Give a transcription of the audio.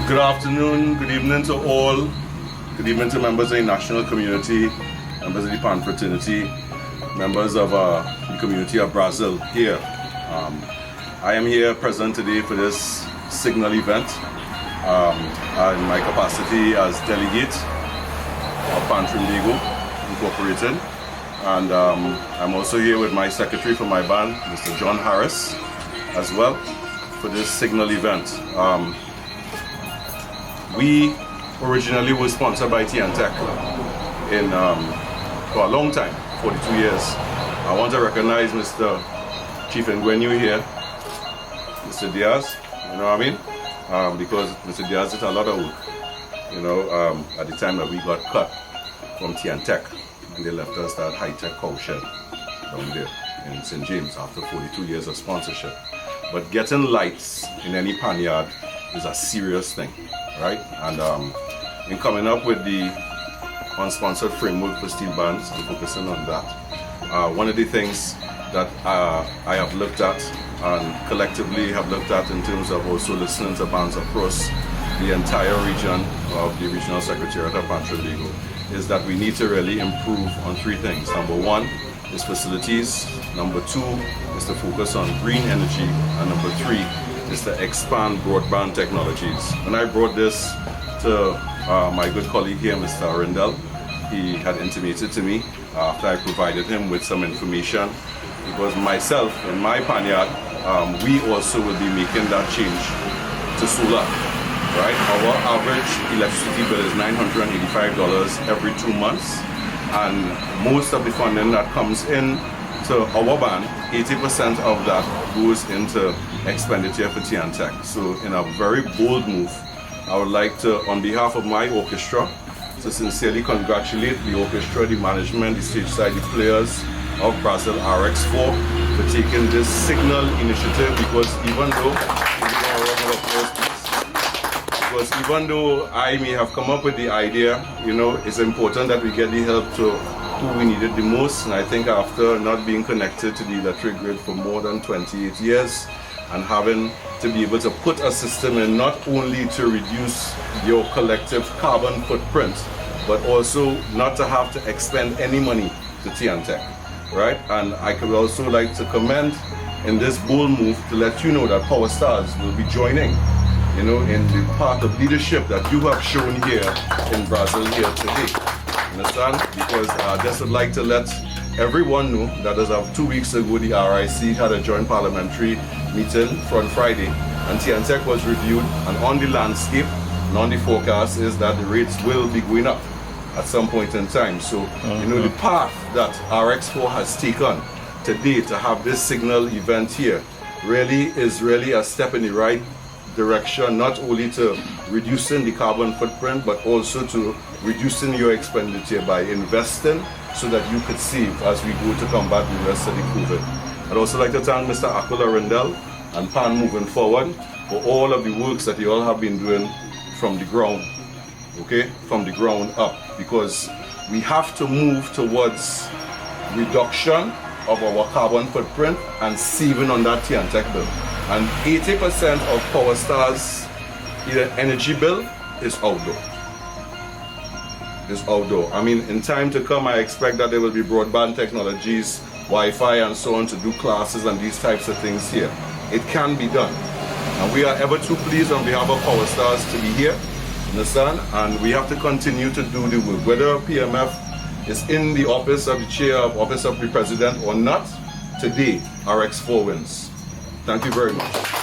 Good afternoon, good evening to all. Good evening to members of the national community, members of the Pan fraternity, members of the community of Brazil here. I am here present today for this signal event in my capacity as delegate of Pan Trinbago Incorporated. And I'm also here with my secretary for my band, Mr. John Harris, as well, for this signal event. We originally were sponsored by Tech for a long time, 42 years. I want to recognize Mr. Chief Nguyen here, Mr. Diaz, you know what I mean? Because Mr. Diaz did a lot of work, at the time that we got cut from Tech, and they left us that high-tech cowshed down there in St. James after 42 years of sponsorship. But getting lights in any panyard is a serious thing, right? And in coming up with the unsponsored framework for steel bands and focusing on that, one of the things that I have looked at and collectively have looked at in terms of also listening to bands across the entire region of the Regional Secretariat of Pan Trinbago is that we need to really improve on three things. Number one is facilities. Number two is to focus on green energy. And number three is to expand broadband technologies. When I brought this to my good colleague here, Mr. Arundel, he had intimated to me after I provided him with some information, because myself and my panyard, we also will be making that change to solar. Right? Our average electricity bill is $985 every 2 months, and most of the funding that comes in to our band, 80% of that goes into expenditure for Tech. So in a very bold move, I would like to, on behalf of my orchestra, to sincerely congratulate the orchestra, the management, the stage side, the players of Brazil RX4 for taking this signal initiative, because even though I may have come up with the idea, it's important that we get the help to who we needed the most. And I think after not being connected to the electric grid for more than 28 years and having to be able to put a system in not only to reduce your collective carbon footprint, but also not to have to expend any money to Tech, right? And I could also like to commend in this bold move to let you know that Power Stars will be joining in the part of leadership that you have shown here in Brazil here today. Understand? Because I just would like to let everyone know that as of 2 weeks ago, the RIC had a joint parliamentary meeting on Friday, and Tech was reviewed, and on the landscape and on the forecast is that the rates will be going up at some point in time. So, the path that RX4 has taken today to have this signal event here is really a step in the right direction, not only to reducing the carbon footprint, but also to reducing your expenditure by investing so that you could save as we go to combat the rest of the COVID. I'd also like to thank Mr. Arundel and PAN moving forward for all of the works that you all have been doing from the ground, from the ground up, because we have to move towards reduction of our carbon footprint and saving on that Tech bill. And 80% of Power Stars' energy bill is outdoor. I mean, in time to come, I expect that there will be broadband technologies, Wi-Fi and so on to do classes and these types of things here. It can be done. And we are ever too pleased on behalf of Power Stars to be here, understand? And we have to continue to do the work. Whether PMF is in the office of the chair of office of the president or not, today RX4 wins. Thank you very much.